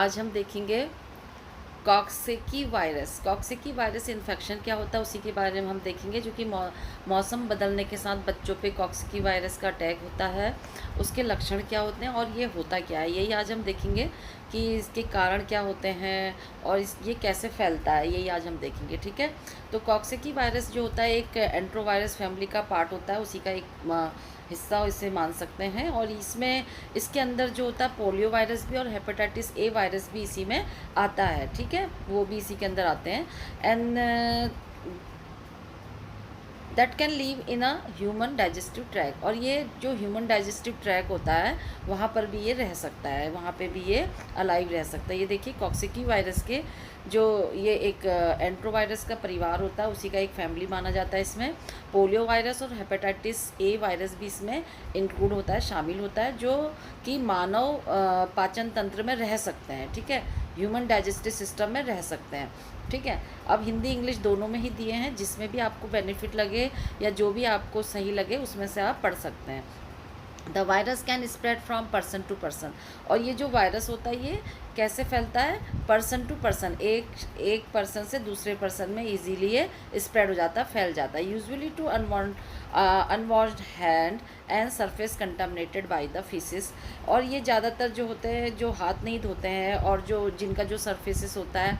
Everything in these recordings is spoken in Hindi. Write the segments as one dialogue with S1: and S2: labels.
S1: आज हम देखेंगे कॉक्सेकी वायरस इन्फेक्शन क्या होता है, उसी के बारे में हम देखेंगे। जो कि मौसम बदलने के साथ बच्चों पे कॉक्सेकी वायरस का अटैक होता है, उसके लक्षण क्या होते हैं और ये होता क्या है, यही आज हम देखेंगे कि इसके कारण क्या होते हैं और ये कैसे फैलता है, यही आज हम देखेंगे। ठीक है, तो कॉक्सेकी वायरस जो होता है एक एंट्रोवायरस फैमिली का पार्ट होता है, उसी का एक हिस्सा इसे मान सकते हैं। और इसके अंदर जो होता है पोलियो वायरस भी और हेपेटाइटिस ए वायरस भी इसी में आता है। ठीक है, वो भी इसी के अंदर आते हैं। And that can leave in a human digestive track, और ये जो ह्यूमन डाइजेस्टिव ट्रैक होता है वहाँ पर भी ये रह सकता है, वहाँ पे भी ये अलाइव रह सकता है। ये देखिए कॉक्सेकी वायरस के जो ये एक एंट्रोवायरस का परिवार होता है, उसी का एक फैमिली माना जाता है। इसमें पोलियो वायरस और हेपेटाइटिस ए वायरस भी इसमें इंक्लूड होता है, शामिल होता है, जो कि मानव पाचन तंत्र में रह सकते हैं। ठीक है, ह्यूमन डाइजेस्टिव सिस्टम में रह सकते हैं। ठीक है, अब हिंदी इंग्लिश दोनों में ही दिए हैं, जिसमें भी आपको बेनिफिट लगे या जो भी आपको सही लगे उसमें से आप पढ़ सकते हैं। The virus can spread from person to person, और ये जो वायरस होता है ये कैसे फैलता है, पर्सन टू पर्सन, एक पर्सन से दूसरे पर्सन में इजीली ये स्प्रेड हो जाता है, फैल जाता है। Usually to unwashed hand and surface contaminated by the faeces, और ये ज़्यादातर जो होते हैं जो हाथ नहीं धोते हैं और जो जिनका जो सरफेसिस होता है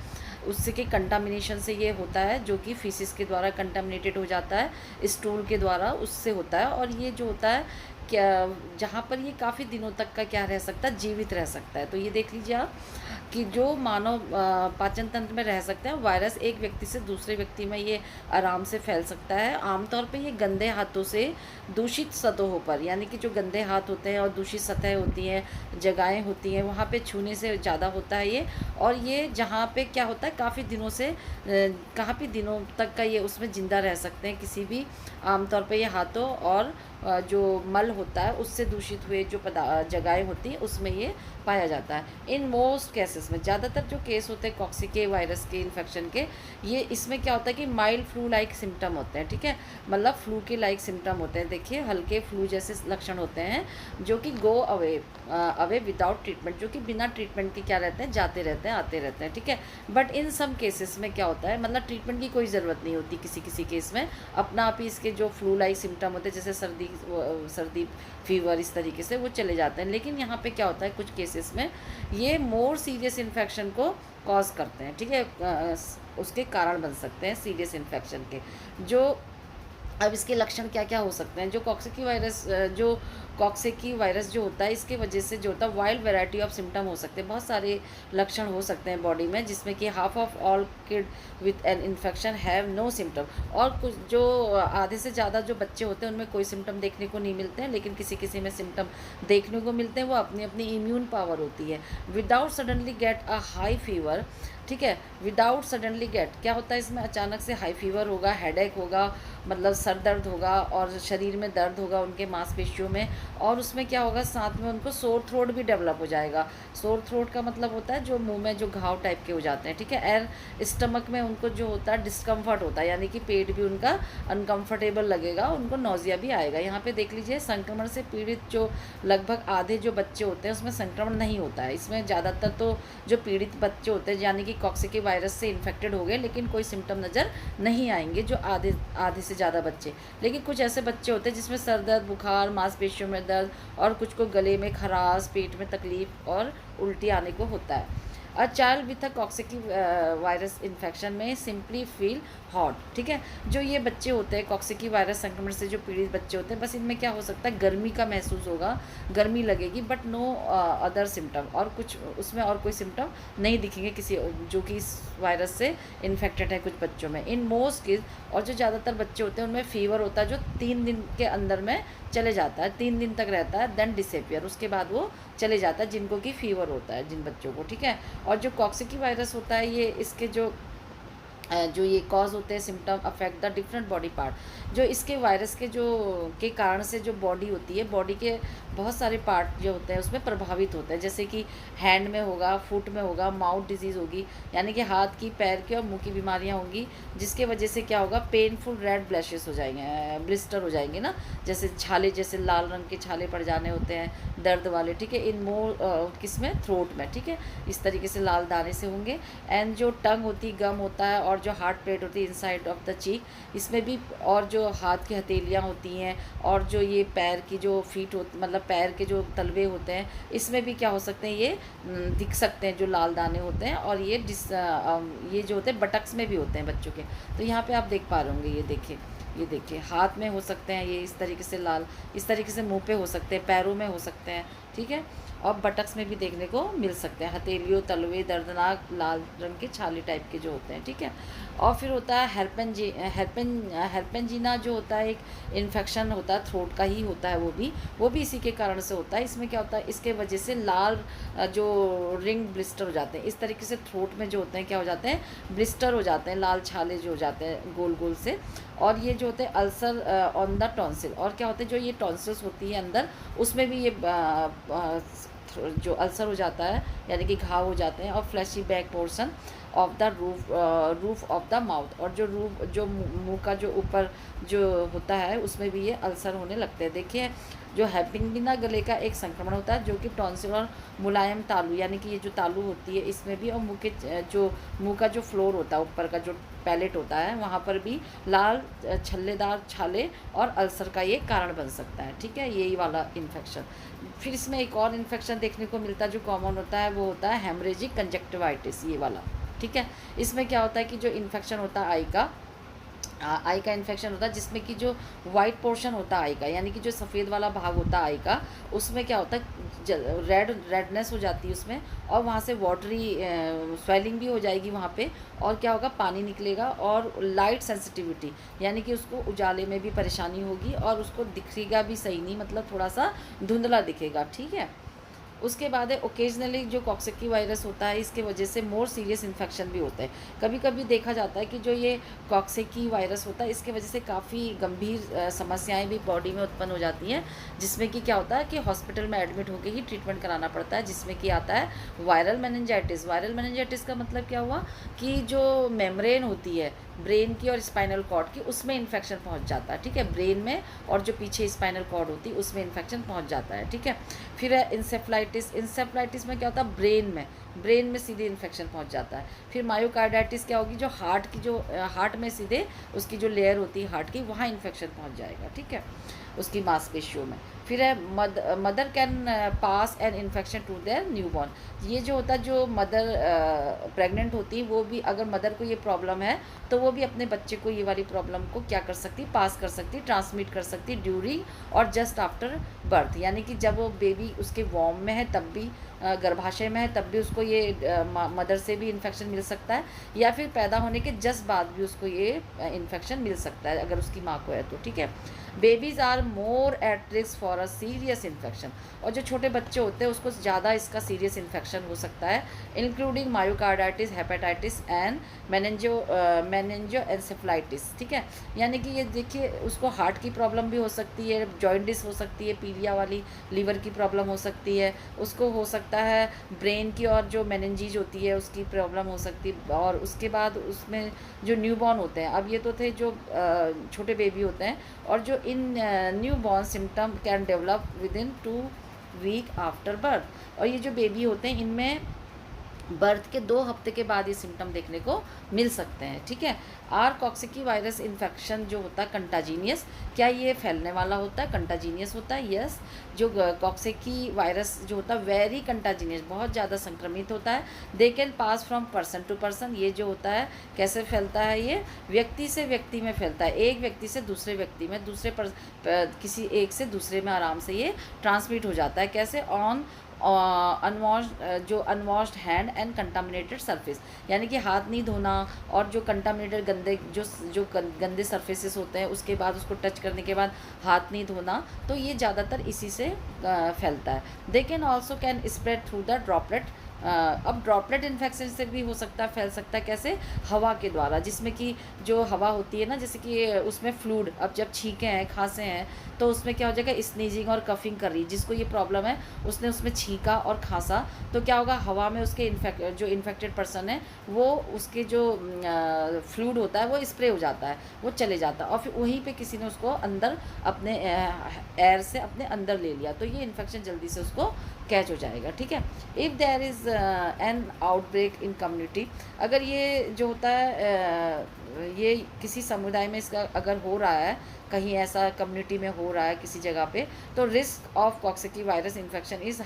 S1: उससे के कंटामिनेशन से ये होता है, जो कि फीसिस के द्वारा कंटामिनेटेड हो जाता है, स्टूल के द्वारा उससे होता है। और ये जो होता है क्या, जहाँ पर ये काफ़ी दिनों तक का क्या रह सकता है, जीवित रह सकता है। तो ये देख लीजिए आप कि जो मानव पाचन तंत्र में रह सकते हैं, वायरस एक व्यक्ति से दूसरे व्यक्ति में ये आराम से फैल सकता है। आमतौर पे ये गंदे हाथों से दूषित सतहों पर, यानी कि जो गंदे हाथ होते हैं और दूषित सतह होती हैं, जगहें होती हैं, वहाँ पे छूने से ज़्यादा होता है ये। और ये जहाँ पे क्या होता है काफ़ी दिनों से काफ़ी दिनों तक का ये उसमें ज़िंदा रह सकते हैं, किसी भी आमतौर पे ये हाथों और जो मल होता है उससे दूषित हुए जो जगहें होती हैं उसमें ये पाया जाता है। इन मोस्ट केसेस में, ज़्यादातर जो केस होते हैं कॉक्सिके वायरस के इन्फेक्शन के, ये इसमें क्या होता है कि माइल्ड फ्लू लाइक सिम्टम होते हैं। ठीक है, मतलब फ्लू के लाइक सिम्टम होते हैं। देखिए हल्के फ्लू जैसे लक्षण होते हैं, जो कि गो अवे विदाउट ट्रीटमेंट, जो कि बिना ट्रीटमेंट के क्या रहते हैं, जाते रहते हैं, आते रहते हैं। ठीक है, बट इन सम केसेस में क्या होता है, मतलब ट्रीटमेंट की कोई ज़रूरत नहीं होती किसी किसी केस में, अपना आप ही इसके जो फ्लू लाइक सिम्टम होते हैं जैसे सर्दी फीवर, इस तरीके से वो चले जाते हैं। लेकिन यहाँ पे क्या होता है कुछ केसेस में ये मोर सीरियस इन्फेक्शन को कॉज करते हैं। ठीक है, उसके कारण बन सकते हैं सीरियस इन्फेक्शन के। जो अब इसके लक्षण क्या क्या हो सकते हैं, जो कॉक्सेकी वायरस जो होता है इसके वजह से जो होता है वाइल्ड वैरायटी ऑफ सिम्टम हो सकते हैं, बहुत सारे लक्षण हो सकते हैं बॉडी में, जिसमें कि half of all kid with an infection have no symptom, और कुछ जो आधे से ज़्यादा जो बच्चे होते हैं उनमें कोई सिम्टम देखने को नहीं मिलते हैं, लेकिन किसी किसी में सिम्टम देखने को मिलते हैं। वो अपनी अपनी इम्यून पावर होती है। Without suddenly get a high fever, ठीक है, विदाउट सडनली गेट क्या होता है इसमें, अचानक से हाई फीवर होगा, हेडेक होगा, मतलब सर दर्द होगा और शरीर में दर्द होगा उनके मांसपेशियों में, और उसमें क्या होगा साथ में उनको सोर थ्रोट भी डेवलप हो जाएगा। सोर थ्रोट का मतलब होता है जो मुंह में जो घाव टाइप के हो जाते हैं। ठीक है, एयर स्टमक में उनको जो होता है डिस्कम्फर्ट होता है, यानी कि पेट भी उनका अनकम्फर्टेबल लगेगा, उनको नौजिया भी आएगा। यहाँ पे देख लीजिए संक्रमण से पीड़ित जो लगभग आधे जो बच्चे होते हैं उसमें संक्रमण नहीं होता है। इसमें ज़्यादातर तो जो पीड़ित बच्चे होते हैं यानी कि कॉक्सिकी वायरस से इन्फेक्टेड हो गए, लेकिन कोई सिम्टम नज़र नहीं आएंगे जो आधे से ज़्यादा बच्चे। लेकिन कुछ ऐसे बच्चे होते हैं जिसमें सर दर्द, बुखार, मांसपेशियों में दर्द, और कुछ को गले में खराश, पेट में तकलीफ और उल्टी आने को होता है। A child with a Coxsackie virus infection में सिंपली फील हॉट। ठीक है, जो ये बच्चे होते हैं कॉक्सिकी वायरस संक्रमण से जो पीड़ित बच्चे होते हैं, बस इनमें क्या हो सकता है गर्मी का महसूस होगा, गर्मी लगेगी, बट नो अदर सिम्टम, और कुछ उसमें और कोई सिम्टम नहीं दिखेंगे किसी जो कि इस वायरस से इन्फेक्टेड है कुछ बच्चों में। इन मोस्ट केस, और जो ज़्यादातर बच्चे होते हैं उनमें फीवर होता है जो 3 दिन के अंदर में चले जाता है, 3 दिन तक रहता है, देन डिसअपियर, उसके बाद वो चले जाता है जिनको कि फीवर होता है जिन बच्चों को। ठीक है, और जो कॉक्सिकी वायरस होता है ये इसके जो ये कॉज होते हैं symptom affect the different body part, जो इसके वायरस के कारण से जो बॉडी होती है, बॉडी के बहुत सारे पार्ट जो होते हैं उसमें प्रभावित होते हैं, जैसे कि हैंड में होगा, फुट में होगा, माउथ डिजीज़ होगी, यानी कि हाथ की, पैर की और मुंह की बीमारियां होंगी, जिसके वजह से क्या होगा पेनफुल रेड ब्लैशेस हो जाएंगे, ब्लिस्टर हो जाएंगे ना, जैसे छाले, जैसे लाल रंग के छाले पड़ जाने होते हैं, दर्द वाले, ठीक है, इन मोर किस में, थ्रोट में, ठीक है, इस तरीके से लाल दाने से होंगे। एंड जो टंग होती है, गम होता है, और जो हार्ट प्लेट होती है इनसाइड ऑफ द चीक, इसमें भी, और जो हाथ की हथेलियाँ होती हैं, और जो ये पैर की जो फीट हो, मतलब पैर के जो तलवे होते हैं, इसमें भी क्या हो सकते हैं, ये दिख सकते हैं जो लाल दाने होते हैं। और ये जो होते हैं बटक्स में भी होते हैं बच्चों के। तो यहाँ पे आप देख पा रहे होंगे, ये देखिए हाथ में हो सकते हैं ये इस तरीके से लाल, इस तरीके से मुंह पे हो सकते हैं, पैरों में हो सकते हैं, ठीक है, और बटक्स में भी देखने को मिल सकते हैं, हथेलियों तलवे दर्दनाक लाल रंग के छाले टाइप के जो होते हैं, ठीक है। और फिर होता है हेरपेंजीना जो होता है, एक इन्फेक्शन होता है, थ्रोट का ही होता है, वो भी इसी के कारण से होता है। इसमें क्या होता है, इसके वजह से लाल जो रिंग ब्लिस्टर हो जाते हैं, इस तरीके से थ्रोट में जो होते हैं क्या हो जाते हैं, ब्लिस्टर हो जाते हैं, लाल छाले जो हो जाते हैं गोल गोल से। और ये जो होते हैं अल्सर ऑन द टॉन्सिल, और क्या होते हैं जो ये टॉन्सिल्स होती है अंदर, उसमें भी ये जो अल्सर हो जाता है, यानी कि घाव हो जाते हैं। और fleshy back portion of the roof of the mouth, और जो मुंह का जो ऊपर जो होता है उसमें भी ये अल्सर होने लगते हैं। देखिए जो हैपिंगिना गले का एक संक्रमण होता है, जो कि टॉन्सिल और मुलायम तालू, यानी कि ये जो तालू होती है इसमें भी, और मुंह का जो फ्लोर होता है, ऊपर का जो पैलेट होता है, वहाँ पर भी लाल छल्लेदार छाले और अल्सर का ये कारण बन सकता है, ठीक है, यही वाला इन्फेक्शन। फिर इसमें एक और इन्फेक्शन देखने को मिलता है जो कॉमन होता है, वो होता है हेमरेजिक कंजक्टिवाइटिस, ये वाला, ठीक है। इसमें क्या होता है कि जो इन्फेक्शन होता है आई का इन्फेक्शन होता है, जिसमें कि जो वाइट पोर्शन होता है आई का, यानी कि जो सफ़ेद वाला भाग होता है आई का, उसमें क्या होता है रेडनेस हो जाती है उसमें, और वहाँ से वाटरी स्वेलिंग भी हो जाएगी वहाँ पे, और क्या होगा, पानी निकलेगा, और लाइट सेंसिटिविटी, यानी कि उसको उजाले में भी परेशानी होगी, और उसको दिखेगा भी सही नहीं, मतलब थोड़ा सा धुंधला दिखेगा, ठीक है। उसके बाद है ओकेजनली जो कॉक्सिकी वायरस होता है, इसके वजह से मोर सीरियस इन्फेक्शन भी होता है। कभी कभी देखा जाता है कि जो ये कॉक्सिकी वायरस होता है, इसके वजह से काफ़ी गंभीर समस्याएं भी बॉडी में उत्पन्न हो जाती हैं, जिसमें कि क्या होता है कि हॉस्पिटल में एडमिट होकर ही ट्रीटमेंट कराना पड़ता है, जिसमें कि आता है वायरल मेनिंजाइटिस। वायरल मेनिंजाइटिस का मतलब क्या हुआ कि जो मेम्ब्रेन होती है ब्रेन की और स्पाइनल कॉर्ड की, उसमें इन्फेक्शन पहुंच जाता है, ठीक है, ब्रेन में, और जो पीछे स्पाइनल कॉर्ड होती है उसमें इन्फेक्शन पहुंच जाता है, ठीक है। फिर है इंसेफ्लाइटिस में क्या होता है, ब्रेन में सीधे इन्फेक्शन पहुंच जाता है। फिर मायोकार्डाइटिस क्या होगी, जो हार्ट में सीधे उसकी जो लेयर होती है हार्ट की, वहाँ इन्फेक्शन पहुंच जाएगा, ठीक है, उसकी मांसपेशियों में। फिर है mother can pass an infection to their newborn. ये जो होता है, जो मदर प्रेग्नेंट होती है, वो भी अगर मदर को ये प्रॉब्लम है तो वो भी अपने बच्चे को ये वाली प्रॉब्लम को क्या कर सकती, पास कर सकती, ट्रांसमिट कर सकती ड्यूरिंग और जस्ट आफ्टर बर्थ, यानी कि जब वो बेबी उसके वॉर्म में है तब भी, गर्भाशय में है तब भी उसको ये मदर से भी इन्फेक्शन मिल सकता है, या फिर पैदा होने के जस्ट बाद भी उसको ये इन्फेक्शन मिल सकता है अगर उसकी माँ को है तो, ठीक है। Babies are more at risk for a serious infection, और जो छोटे बच्चे होते हैं उसको ज़्यादा इसका सीरियस इन्फेक्शन हो सकता है, इंक्लूडिंग मायोकार्डाइटिस, हेपेटाइटिस एंड मेनिंजोएन्सेफलाइटिस, ठीक है। यानी कि ये देखिए उसको हार्ट की प्रॉब्लम भी हो सकती है, जॉइंटिस हो सकती है, पीलिया वाली लीवर की प्रॉब्लम हो सकती है, उसको हो सकता है ब्रेन की और जो मेनिंजीज होती है उसकी प्रॉब्लम हो सकती है। और उसके बाद उसमें जो न्यूबॉर्न होते हैं, अब ये तो थे जो छोटे बेबी होते हैं, और जो in newborn symptom can develop within 2 week after birth, और ये जो बेबी होते हैं इनमें बर्थ के 2 हफ्ते के बाद ये सिम्टम देखने को मिल सकते हैं, ठीक है। आर कॉक्सिकी वायरस इन्फेक्शन जो होता है कंटाजीनियस, क्या ये फैलने वाला होता है, कंटाजीनियस होता है, यस। जो कॉक्सिकी वायरस जो होता है वेरी कंटाजीनियस, बहुत ज़्यादा संक्रमित होता है। They can pass from person to person, ये जो होता है कैसे फैलता है, ये व्यक्ति से व्यक्ति में फैलता है, एक व्यक्ति से दूसरे व्यक्ति में, किसी एक से दूसरे में आराम से ये ट्रांसमिट हो जाता है। कैसे, on unwashed hand and contaminated surface, यानी कि हाथ नहीं धोना, और जो कंटामिनेटेड गंदे सरफेसेस होते हैं उसके बाद उसको टच करने के बाद हाथ नहीं धोना, तो ये ज़्यादातर इसी से फैलता है। They can also can spread through the droplet अब ड्रॉपलेट इन्फेक्शन से भी हो सकता है, फैल सकता है कैसे, हवा के द्वारा, जिसमें कि जो हवा होती है ना, जैसे कि उसमें फ्लूड, अब जब छींके हैं खांसे हैं तो उसमें क्या हो जाएगा, स्नीजिंग और कफिंग कर रही है, जिसको ये प्रॉब्लम है उसने उसमें छींका और खांसा, तो क्या होगा, हवा में उसके जो इन्फेक्टेड पर्सन है वो उसके जो फ्लूड होता है वो स्प्रे हो जाता है, वो चले जाता है, और फिर वहीं पे किसी ने उसको अंदर अपने एयर से अपने अंदर ले लिया, तो ये इन्फेक्शन जल्दी से उसको कैच हो जाएगा। ठीक है, if there is an outbreak in community, अगर ये जो होता है ये किसी समुदाय में इसका अगर हो रहा है, कहीं ऐसा कम्युनिटी में हो रहा है किसी जगह पे, तो risk of Coxsackie virus infection is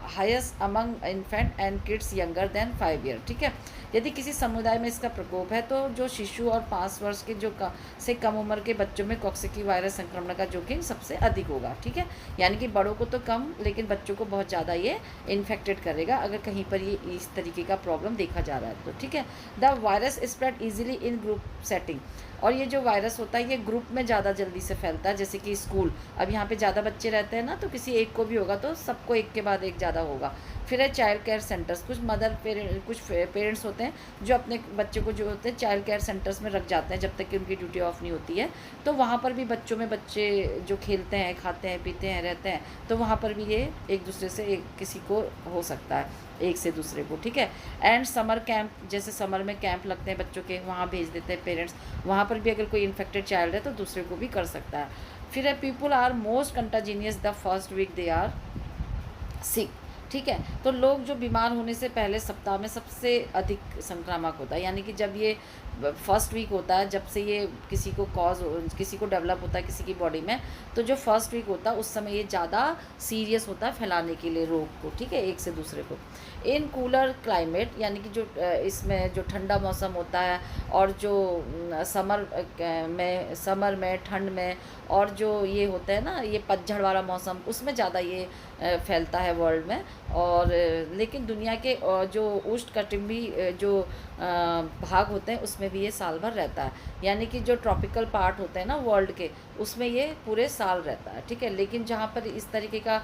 S1: highest among infant and kids younger than 5 year. ठीक है, यदि किसी समुदाय में इसका प्रकोप है तो जो शिशु और 5 वर्ष के से कम उम्र के बच्चों में कॉक्सिकी वायरस संक्रमण का जोखिम सबसे अधिक होगा। ठीक है, यानी कि बड़ों को तो कम, लेकिन बच्चों को बहुत ज़्यादा ये इन्फेक्टेड करेगा अगर कहीं पर ये इस तरीके का प्रॉब्लम देखा जा रहा है तो। ठीक है, the virus spread easily in group setting, और ये जो वायरस होता है ये ग्रुप में ज़्यादा जल्दी से फैलता है, जैसे कि स्कूल, अब यहाँ पे ज़्यादा बच्चे रहते हैं ना, तो किसी एक को भी होगा तो सबको एक के बाद एक ज़्यादा होगा। फिर है चाइल्ड केयर सेंटर्स, कुछ पेरेंट्स होते हैं जो अपने बच्चे को जो होते हैं चाइल्ड केयर सेंटर्स में रख जाते हैं जब तक कि उनकी ड्यूटी ऑफ नहीं होती है, तो वहाँ पर भी बच्चे जो खेलते हैं, खाते हैं, पीते हैं, रहते हैं, तो वहाँ पर भी ये एक दूसरे से किसी को हो सकता है, एक से दूसरे को। ठीक है, एंड समर कैंप, जैसे समर में कैंप लगते हैं बच्चों के, वहाँ भेज देते हैं पेरेंट्स, वहाँ पर भी अगर कोई इन्फेक्टेड चाइल्ड है तो दूसरे को भी कर सकता है। फिर है people are most contagious the first week they are sick. ठीक है, तो लोग जो बीमार होने से पहले सप्ताह में सबसे अधिक संक्रामक होता है, यानी कि जब ये फर्स्ट वीक होता है, जब से ये किसी को डेवलप होता है किसी की बॉडी में, तो जो फर्स्ट वीक होता है उस समय ये ज़्यादा सीरियस होता है फैलाने के लिए रोग को। ठीक है, एक से दूसरे को। इन कूलर क्लाइमेट, यानी कि जो इसमें जो ठंडा मौसम होता है और जो समर में ठंड में, और जो ये होता है ना ये पतझड़ वाला मौसम, उसमें ज़्यादा ये फैलता है वर्ल्ड में। और लेकिन दुनिया के जो उष्णकटिबंधीय जो भाग होते हैं उसमें भी ये साल भर रहता है, यानी कि जो ट्रॉपिकल पार्ट होते हैं ना वर्ल्ड के, उसमें ये पूरे साल रहता है। ठीक है, लेकिन जहाँ पर इस तरीके का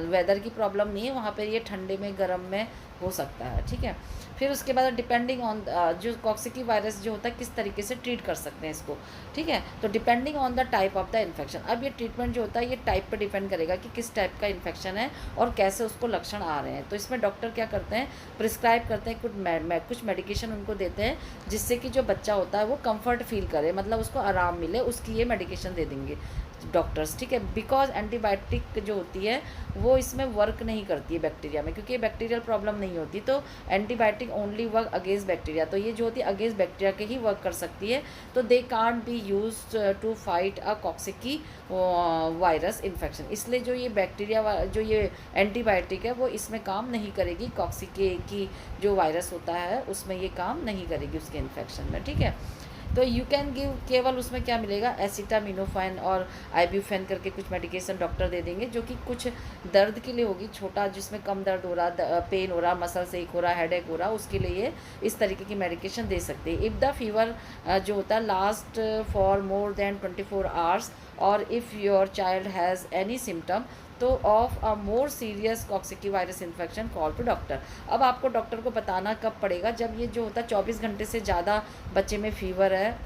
S1: वेदर की प्रॉब्लम नहीं है वहाँ पर ये ठंडे में, गर्म में हो सकता है। ठीक है, फिर उसके बाद डिपेंडिंग ऑन जो कॉक्सिकी वायरस जो होता है किस तरीके से ट्रीट कर सकते हैं इसको। ठीक है, तो depending on the type of the infection, अब ये ट्रीटमेंट जो होता है ये टाइप पे डिपेंड करेगा कि किस टाइप का इन्फेक्शन है और कैसे उसको लक्षण आ रहे हैं। तो इसमें डॉक्टर क्या करते हैं, प्रिस्क्राइब करते हैं, कुछ मेडिकेशन उनको देते हैं जिससे कि जो बच्चा होता है वो कंफर्ट फील करे, मतलब उसको आराम मिले, उसकी ये मेडिकेशन दे देंगे डॉक्टर्स। ठीक है, बिकॉज एंटीबायोटिक जो होती है वो इसमें वर्क नहीं करती है बैक्टीरिया में, क्योंकि ये बैक्टीरियल प्रॉब्लम नहीं होती, तो antibiotic only work against bacteria, तो ये जो होती है अगेंस्ट बैक्टीरिया के ही वर्क कर सकती है, तो they can't be use to fight a Coxsackie virus infection, इसलिए जो ये बैक्टीरिया जो ये एंटीबायोटिक है वो इसमें काम नहीं करेगी, कॉक्सिकी की जो वायरस होता है उसमें ये काम नहीं करेगी उसके इन्फेक्शन में। ठीक है, तो यू कैन गिव, केवल उसमें क्या मिलेगा, एसिटामिनोफेन और आइब्यूफेन करके कुछ मेडिकेशन डॉक्टर दे देंगे जो कि कुछ दर्द के लिए होगी, छोटा जिसमें कम दर्द हो रहा, पेन हो रहा, मसल सेक हो रहा, हेडेक हो रहा, उसके लिए इस तरीके की मेडिकेशन दे सकते हैं। इफ़ द फीवर जो होता है last for more than 24 hours, और if your child has any symptom तो of a more serious Coxsackie virus infection call to doctor. अब आपको डॉक्टर को बताना कब पड़ेगा, जब ये जो होता है 24 घंटे से ज़्यादा बच्चे में फीवर है,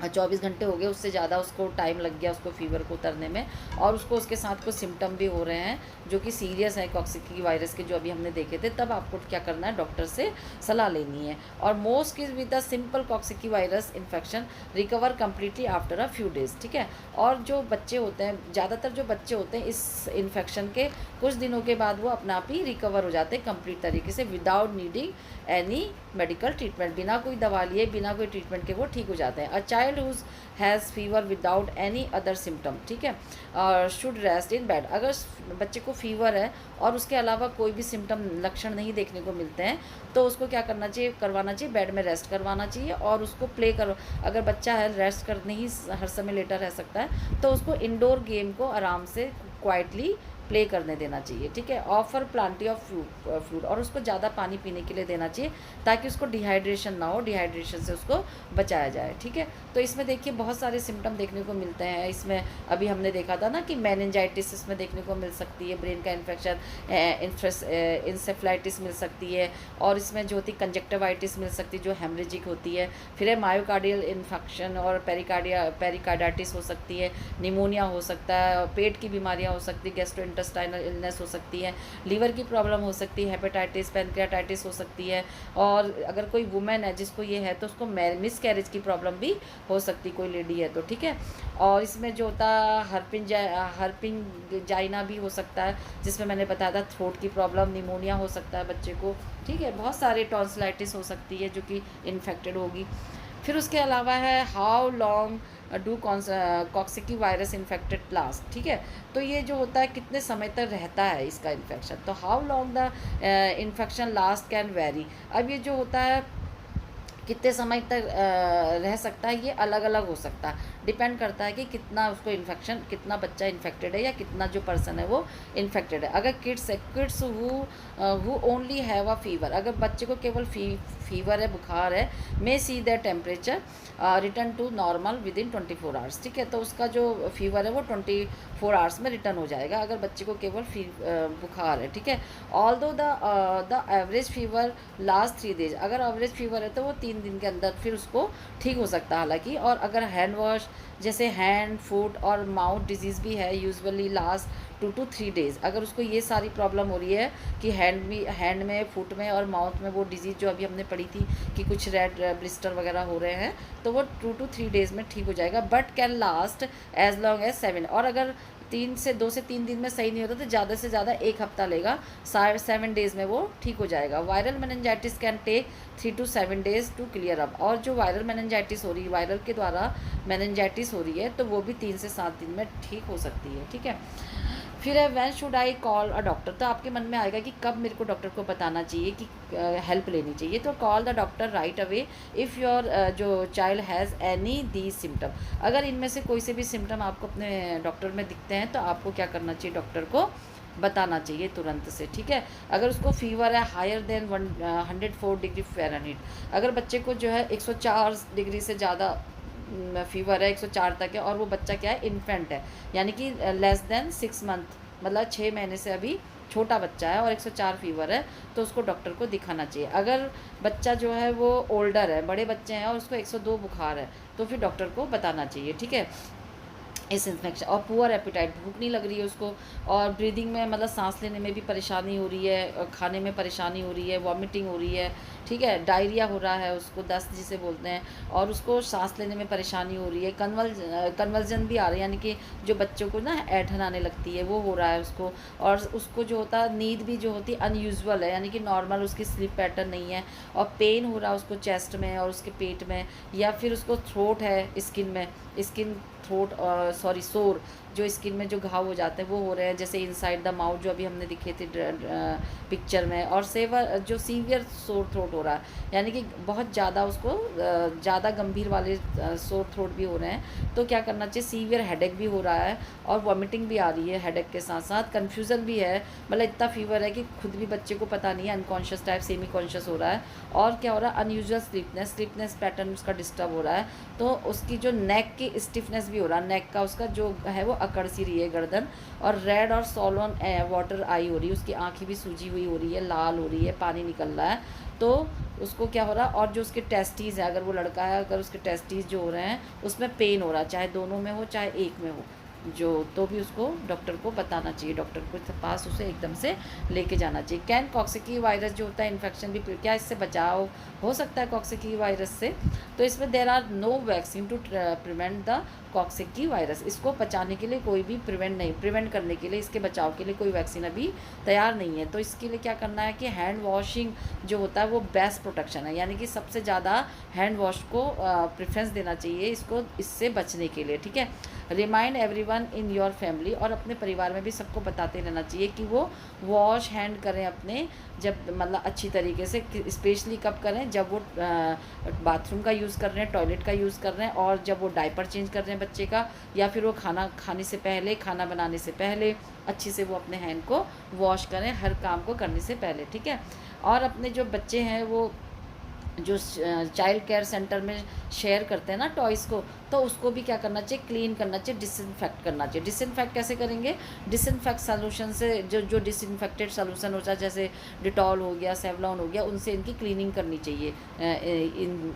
S1: 24 घंटे हो गए, उससे ज़्यादा उसको टाइम लग गया उसको फीवर को उतरने में, और उसको उसके साथ कुछ सिम्टम भी हो रहे हैं जो कि सीरियस है कॉक्सिकी वायरस के, जो अभी हमने देखे थे, तब आपको क्या करना है, डॉक्टर से सलाह लेनी है। और most kids with the simple Coxsackie virus infection recover completely after a few days. ठीक है, और जो बच्चे होते हैं, ज़्यादातर जो बच्चे होते हैं इस इन्फेक्शन के कुछ दिनों के बाद वो अपना आप ही रिकवर हो जाते हैं कंप्लीट तरीके से, without needing any medical treatment, बिना कोई दवा लिए, बिना कोई ट्रीटमेंट के वो ठीक हो जाते हैं। A child who has fever without any other symptom, ठीक है, और शुड रेस्ट इन बेड, अगर बच्चे को फीवर है और उसके अलावा कोई भी सिम्टम, लक्षण नहीं देखने को मिलते हैं, तो उसको क्या करना चाहिए, करवाना चाहिए, बेड में रेस्ट करवाना चाहिए, और उसको अगर बच्चा है रेस्ट कर नहीं हर समय लेटा रह सकता है, तो उसको इंडोर गेम को आराम से क्वाइटली प्ले करने देना चाहिए, ठीक है। ऑफर प्लांटी ऑफ फ्रूट, और उसको ज़्यादा पानी पीने के लिए देना चाहिए ताकि उसको डिहाइड्रेशन ना हो, डिहाइड्रेशन से उसको बचाया जाए, ठीक है। तो इसमें देखिए बहुत सारे सिम्टम देखने को मिलते हैं। इसमें अभी हमने देखा था ना कि मेनिंजाइटिस इसमें देखने को मिल सकती है, ब्रेन का इन्फेक्शन, इंसेफ्लाइटिस मिल सकती है, और इसमें जो होती कंजक्टिवाइटिस मिल सकती है जो हेमरेजिक होती है। फिर है मायोकार्डियल इन्फेक्शन और पेरिकार्डाइटिस हो सकती है, निमोनिया हो सकता है, पेट की बीमारियां हो सकती है, गैस्ट्रोइंटेस्टाइनल इलनेस हो सकती है, लीवर की प्रॉब्लम हो सकती है, हेपेटाइटिस, पैनक्रियाटाइटिस हो सकती है। और अगर कोई वुमेन है जिसको ये है तो उसको मिस कैरेज की प्रॉब्लम भी हो सकती, कोई लेडी है तो, ठीक है। और इसमें जो होता हर्पिंजाइना भी हो सकता है, जिसमें मैंने बताया था थ्रोट की प्रॉब्लम, निमोनिया हो सकता है बच्चे को, ठीक है। बहुत सारे टॉन्सिलाइटिस हो सकती है जो कि इन्फेक्टेड होगी। फिर उसके अलावा है how long do Coxsackie virus infected last, ठीक है। तो ये जो होता है कितने समय तक रहता है इसका इन्फेक्शन, तो how long the infection last can very. अब ये जो होता है कितने समय तक रह सकता है, ये अलग अलग हो सकता है, डिपेंड करता है कि कितना उसको इन्फेक्शन, कितना बच्चा इन्फेक्टेड है या कितना जो पर्सन है वो इन्फेक्टेड है। अगर kids who only have a fever, अगर बच्चे को केवल फीवर है, बुखार है, may see the temperature return to normal within 24 hours, ठीक है। तो उसका जो फीवर है वो 24 आवर्स में रिटर्न हो जाएगा अगर बच्चे को केवल बुखार है, ठीक है। Although the average fever last 3 days, अगर एवरेज फीवर है तो वो 3 दिन के अंदर फिर उसको ठीक हो सकता है हालांकि। और अगर हैंड वॉश, जैसे हैंड, फुट और माउथ डिजीज़ भी है, यूजुअली लास्ट 2 to 3 डेज़। अगर उसको ये सारी प्रॉब्लम हो रही है कि हैंड में, फुट में और माउथ में वो डिजीज़ जो अभी हमने पढ़ी थी कि कुछ रेड ब्लिस्टर वगैरह हो रहे हैं, तो वो 2 to 3 डेज़ में ठीक हो जाएगा, but can last as long as 7। और अगर 2 से 3 दिन में सही नहीं होता तो ज़्यादा से ज़्यादा 1 हफ्ता लेगा, 7 डेज़ में वो ठीक हो जाएगा। Viral meningitis can take 3 to 7 days to clear up. और जो वायरल मेनिंजाइटिस हो रही है, वायरल के द्वारा मेनिंजाइटिस हो रही है, तो वो भी 3 से 7 दिन में ठीक हो सकती है, ठीक है। फिर है when should I call a doctor, तो आपके मन में आएगा कि कब मेरे को डॉक्टर को बताना चाहिए कि हेल्प लेनी चाहिए। तो call the doctor right away if your जो child has any the symptom. अगर इनमें से कोई से भी सिम्टम आपको अपने डॉक्टर में दिखते हैं तो आपको क्या करना चाहिए, डॉक्टर को बताना चाहिए तुरंत से, ठीक है। अगर उसको फीवर है हायर देन 104 डिग्री फ़ारेनहीट, अगर बच्चे को जो है 104 डिग्री से ज़्यादा फीवर है, 104 तक है, और वो बच्चा क्या है, इन्फेंट है, यानी कि लेस देन 6 मंथ, मतलब 6 महीने से अभी छोटा बच्चा है और 104 फीवर है, तो उसको डॉक्टर को दिखाना चाहिए। अगर बच्चा जो है वो ओल्डर है, बड़े बच्चे हैं और उसको 102 बुखार है, तो फिर डॉक्टर को बताना चाहिए, ठीक है। इस इन्फेक्शन और पुअर एपिटाइट, भूख नहीं लग रही है उसको, और ब्रीदिंग में मतलब सांस लेने में भी परेशानी हो रही है, खाने में परेशानी हो रही है, वॉमिटिंग हो रही है, ठीक है, डायरिया हो रहा है उसको, दस्त जिसे बोलते हैं, और उसको सांस लेने में परेशानी हो रही है, कन्वर्जन भी आ रही है, यानी कि जो बच्चों को ना ऐंठन आने लगती है वो हो रहा है उसको। और उसको जो होता है नींद भी जो होती है अनयूजुअल है, यानी कि नॉर्मल उसकी स्लीप पैटर्न नहीं है, और पेन हो रहा है उसको चेस्ट में और उसके पेट में, या फिर उसको थ्रोट है, स्किन थ्रोट सोर, जो स्किन में जो घाव हो जाते हैं वो हो रहे हैं, जैसे इनसाइड द माउथ जो अभी हमने दिखे थे पिक्चर में। और जो सीवियर सोर थ्रोट हो रहा है, यानी कि बहुत ज़्यादा उसको ज़्यादा गंभीर वाले सोर थ्रोट भी हो रहे हैं, तो क्या करना चाहिए, सीवियर हेडेक भी हो रहा है और वॉमिटिंग भी आ रही है हेडेक के साथ साथ, कन्फ्यूज़न भी है, मतलब इतना फीवर है कि खुद भी बच्चे को पता नहीं है, अनकॉन्शियस टाइप सेमी कॉन्शियस हो रहा है। और क्या हो रहा है, अनयूजुअल स्लीपनेस पैटर्न उसका डिस्टर्ब हो रहा है, तो उसकी जो नेक की स्टिफनेस भी हो रहा है, नेक का उसका जो है वो अकड़ सी रही है गर्दन, और रेड और सॉलोन वाटर आई हो रही है, उसकी आँखें भी सूजी हुई हो रही है, लाल हो रही है, पानी निकल रहा है, तो उसको क्या हो रहा है। और जो उसके टेस्टीज़ है, अगर वो लड़का है, अगर उसके टेस्टीज़ जो हो रहे हैं उसमें पेन हो रहा है, चाहे दोनों में हो चाहे एक में हो जो, तो भी उसको डॉक्टर को बताना चाहिए, डॉक्टर को पास उसे एकदम से लेके जाना चाहिए। कैन कॉक्सिकी वायरस जो होता है इन्फेक्शन भी, क्या इससे बचाव हो सकता है कॉक्सिकी वायरस से, तो इसमें there are no vaccine to prevent the Coxsackie virus, इसको बचाने के लिए कोई भी प्रिवेंट करने के लिए, इसके बचाव के लिए कोई वैक्सीन अभी तैयार नहीं है। तो इसके लिए क्या करना है कि हैंड वॉशिंग जो होता है वो बेस्ट प्रोटेक्शन है, यानी कि सबसे ज़्यादा हैंड वॉश को प्रेफरेंस देना चाहिए इससे बचने के लिए, ठीक है। Remind everyone in your family, और अपने परिवार में भी सबको बताते रहना चाहिए कि वो वॉश हैंड करें अपने, जब मतलब अच्छी तरीके से, स्पेशली कब करें, जब वो बाथरूम का यूज़ कर रहे हैं, टॉयलेट का यूज़ कर रहे हैं, और जब वो डायपर चेंज कर रहे हैं बच्चे का, या फिर वो खाना खाने से पहले, खाना बनाने से पहले अच्छे से वो अपने हैंड को वॉश करें हर काम को करने से पहले, ठीक है। और अपने जो बच्चे हैं वो जो चाइल्ड केयर सेंटर में शेयर करते हैं ना टॉयज़ को, तो उसको भी क्या करना चाहिए, क्लीन करना चाहिए, डिसइंफेक्ट करना चाहिए। डिसइंफेक्ट कैसे करेंगे, डिसइंफेक्ट सोल्यूशन से, जो जो डिसइंफेक्टेड सोल्यूशन होता है जैसे डिटॉल हो गया, सेवलॉन हो गया, उनसे इनकी क्लीनिंग करनी चाहिए इन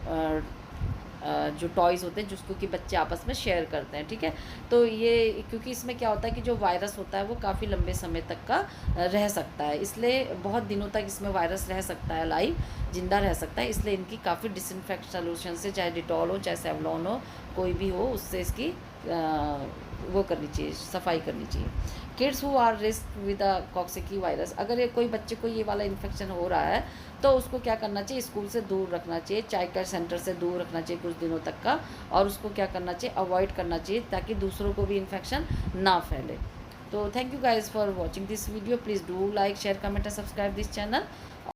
S1: जो टॉयज़ होते हैं जिसको कि बच्चे आपस में शेयर करते हैं, ठीक है। तो ये क्योंकि इसमें क्या होता है कि जो वायरस होता है वो काफ़ी लंबे समय तक का रह सकता है, इसलिए बहुत दिनों तक इसमें वायरस रह सकता है, लाइव जिंदा रह सकता है, इसलिए इनकी काफ़ी डिसइंफेक्ट सोल्यूशन से, चाहे डिटॉल हो चाहे सेवलॉन हो, कोई भी हो, उससे इसकी वो करनी चाहिए, सफाई करनी चाहिए। Kids who are risk with a Coxsackie virus, अगर ये कोई बच्चे को ये वाला इन्फेक्शन हो रहा है तो उसको क्या करना चाहिए, स्कूल से दूर रखना चाहिए, चाइल्ड केयर सेंटर से दूर रखना चाहिए कुछ दिनों तक का, और उसको क्या करना चाहिए, अवॉइड करना चाहिए ताकि दूसरों को भी इन्फेक्शन ना फैले। तो thank you guys for watching this video, please do like share comment and subscribe this channel.